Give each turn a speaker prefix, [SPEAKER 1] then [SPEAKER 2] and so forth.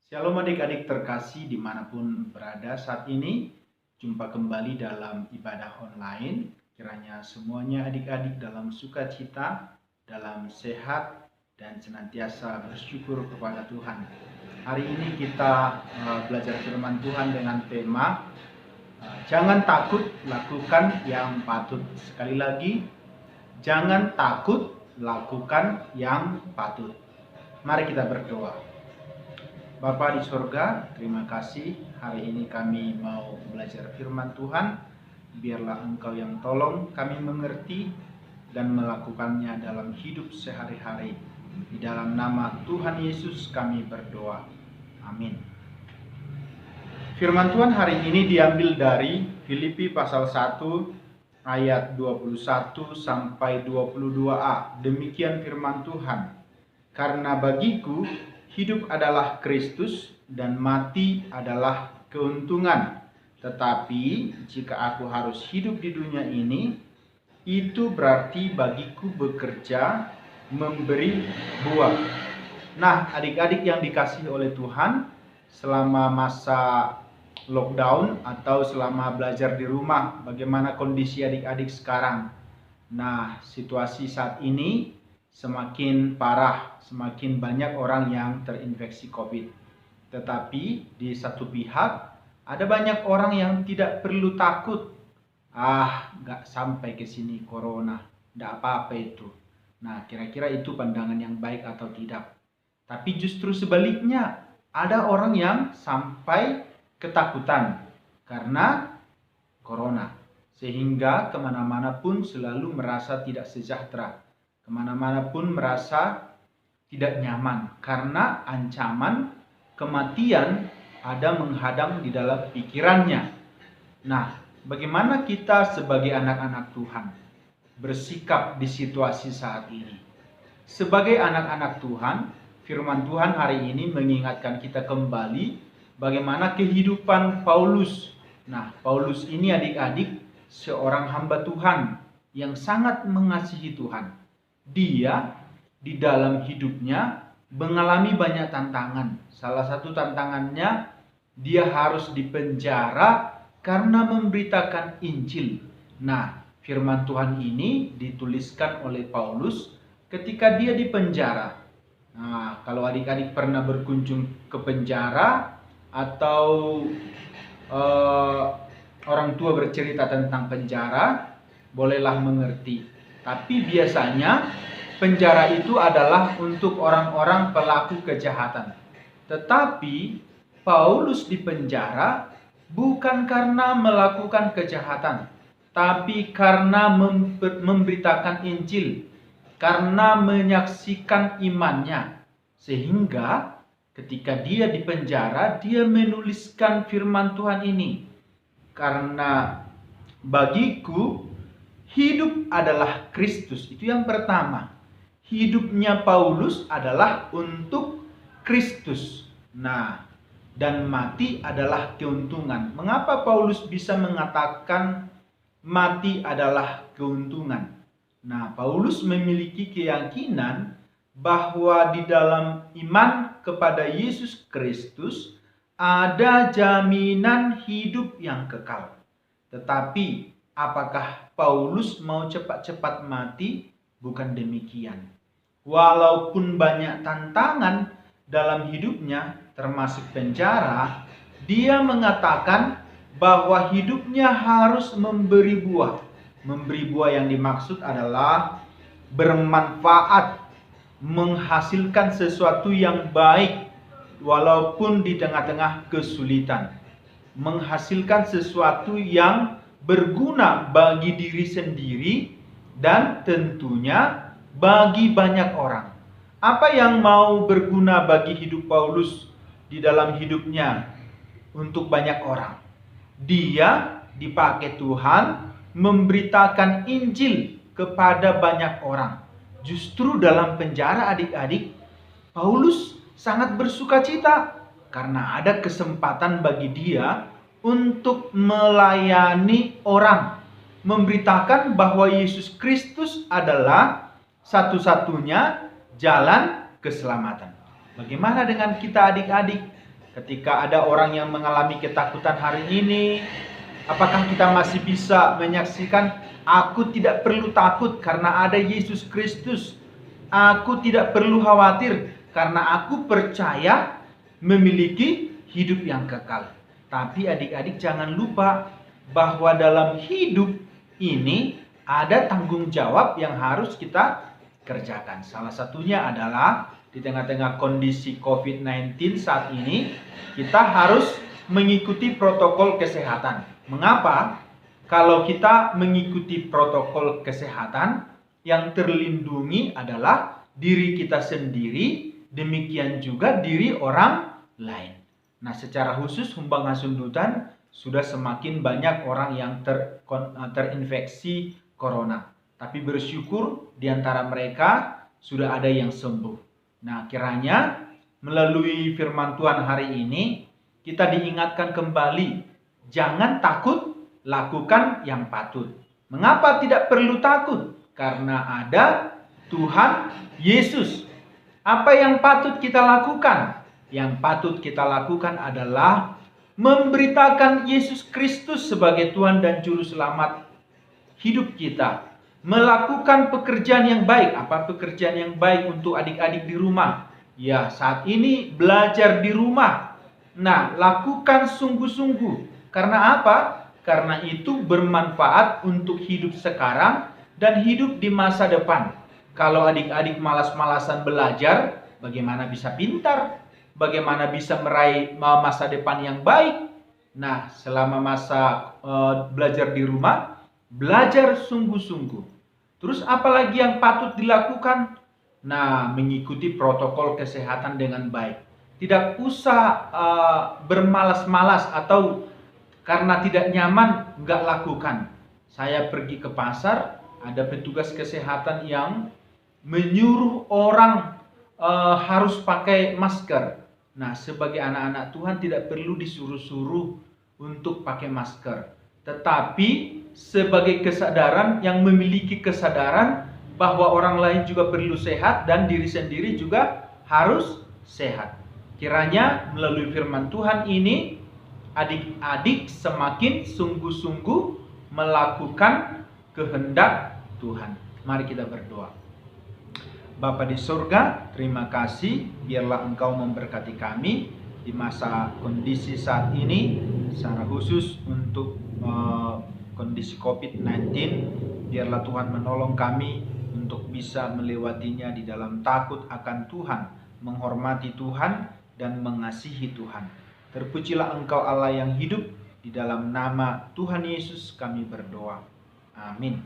[SPEAKER 1] Shalom adik-adik terkasih dimanapun berada saat ini. Jumpa kembali dalam ibadah online. Kiranya semuanya adik-adik dalam sukacita, dalam sehat, dan senantiasa bersyukur kepada Tuhan. Hari ini kita belajar firman Tuhan dengan tema jangan takut, lakukan yang patut. Sekali lagi, jangan takut, lakukan yang patut. Mari kita berdoa. Bapa di sorga, terima kasih hari ini kami mau belajar firman Tuhan. Biarlah Engkau yang tolong kami mengerti dan melakukannya dalam hidup sehari-hari. Di dalam nama Tuhan Yesus kami berdoa. Amin. Firman Tuhan hari ini diambil dari Filipi pasal 1 ayat 21 sampai 22a. Demikian firman Tuhan. Karena bagiku hidup adalah Kristus dan mati adalah keuntungan. Tetapi jika aku harus hidup di dunia ini, itu berarti bagiku bekerja memberi buah. Nah, adik-adik yang dikasihi oleh Tuhan, selama masa lockdown atau selama belajar di rumah, bagaimana kondisi adik-adik sekarang? Nah, situasi saat ini semakin parah, semakin banyak orang yang terinfeksi COVID. Tetapi di satu pihak ada banyak orang yang tidak perlu takut. Nggak sampai ke sini corona, nggak apa-apa itu. Nah, kira-kira itu pandangan yang baik atau tidak? Tapi justru sebaliknya, ada orang yang sampai ketakutan karena corona, sehingga kemana-mana pun selalu merasa tidak sejahtera. Kemana-mana pun merasa tidak nyaman karena ancaman kematian ada menghadang di dalam pikirannya. Nah, bagaimana kita sebagai anak-anak Tuhan bersikap di situasi saat ini? Sebagai anak-anak Tuhan, firman Tuhan hari ini mengingatkan kita kembali bagaimana kehidupan Paulus. Nah, Paulus ini adik-adik seorang hamba Tuhan yang sangat mengasihi Tuhan. Dia di dalam hidupnya mengalami banyak tantangan. Salah satu tantangannya, dia harus dipenjara karena memberitakan Injil. Nah, firman Tuhan ini dituliskan oleh Paulus ketika dia dipenjara. Nah, kalau adik-adik pernah berkunjung ke penjara atau orang tua bercerita tentang penjara, bolehlah mengerti. Tapi biasanya penjara itu adalah untuk orang-orang pelaku kejahatan. Tetapi Paulus dipenjara bukan karena melakukan kejahatan, tapi karena memberitakan Injil, karena menyaksikan imannya. Sehingga ketika dia dipenjara, dia menuliskan firman Tuhan ini. Karena bagiku hidup adalah Kristus. Itu yang pertama. Hidupnya Paulus adalah untuk Kristus. Nah, dan mati adalah keuntungan. Mengapa Paulus bisa mengatakan mati adalah keuntungan? Nah, Paulus memiliki keyakinan bahwa di dalam iman kepada Yesus Kristus ada jaminan hidup yang kekal. Tetapi apakah Paulus mau cepat-cepat mati? Bukan demikian. Walaupun banyak tantangan dalam hidupnya, termasuk penjara, dia mengatakan bahwa hidupnya harus memberi buah. Memberi buah yang dimaksud adalah bermanfaat, menghasilkan sesuatu yang baik walaupun di tengah-tengah kesulitan. Menghasilkan sesuatu yang berguna bagi diri sendiri dan tentunya bagi banyak orang. Apa yang mau berguna bagi hidup Paulus di dalam hidupnya untuk banyak orang? Dia dipakai Tuhan memberitakan Injil kepada banyak orang. Justru dalam penjara adik-adik, Paulus sangat bersukacita karena ada kesempatan bagi dia untuk melayani orang, memberitakan bahwa Yesus Kristus adalah satu-satunya jalan keselamatan. Bagaimana dengan kita adik-adik? Ketika ada orang yang mengalami ketakutan hari ini, apakah kita masih bisa menyaksikan, aku tidak perlu takut karena ada Yesus Kristus. Aku tidak perlu khawatir karena aku percaya memiliki hidup yang kekal. Tapi adik-adik jangan lupa bahwa dalam hidup ini ada tanggung jawab yang harus kita kerjakan. Salah satunya adalah di tengah-tengah kondisi COVID-19 saat ini, kita harus mengikuti protokol kesehatan. Mengapa? Kalau kita mengikuti protokol kesehatan, yang terlindungi adalah diri kita sendiri, demikian juga diri orang lain. Nah, secara khusus Humbang Hasundutan sudah semakin banyak orang yang terinfeksi corona. Tapi bersyukur di antara mereka sudah ada yang sembuh. Nah, kiranya melalui firman Tuhan hari ini kita diingatkan kembali, jangan takut, lakukan yang patut. Mengapa tidak perlu takut? Karena ada Tuhan Yesus. Apa yang patut kita lakukan? Yang patut kita lakukan adalah memberitakan Yesus Kristus sebagai Tuhan dan Juru Selamat hidup kita. Melakukan pekerjaan yang baik. Apa pekerjaan yang baik untuk adik-adik di rumah? Ya, saat ini belajar di rumah. Nah, lakukan sungguh-sungguh. Karena apa? Karena itu bermanfaat untuk hidup sekarang dan hidup di masa depan. Kalau adik-adik malas-malasan belajar, bagaimana bisa pintar? Bagaimana bisa meraih masa depan yang baik? Nah, selama masa belajar di rumah, belajar sungguh-sungguh. Terus apalagi yang patut dilakukan? Nah, mengikuti protokol kesehatan dengan baik. Tidak usah bermalas-malas atau karena tidak nyaman nggak lakukan. Saya pergi ke pasar, ada petugas kesehatan yang menyuruh orang harus pakai masker. Nah, sebagai anak-anak Tuhan tidak perlu disuruh-suruh untuk pakai masker. Tetapi sebagai kesadaran yang memiliki kesadaran bahwa orang lain juga perlu sehat dan diri sendiri juga harus sehat. Kiranya melalui firman Tuhan ini adik-adik semakin sungguh-sungguh melakukan kehendak Tuhan. Mari kita berdoa. Bapa di surga, terima kasih, biarlah Engkau memberkati kami di masa kondisi saat ini, secara khusus untuk kondisi COVID-19. Biarlah Tuhan menolong kami untuk bisa melewatinya di dalam takut akan Tuhan, menghormati Tuhan, dan mengasihi Tuhan. Terpujilah Engkau Allah yang hidup, di dalam nama Tuhan Yesus kami berdoa. Amin.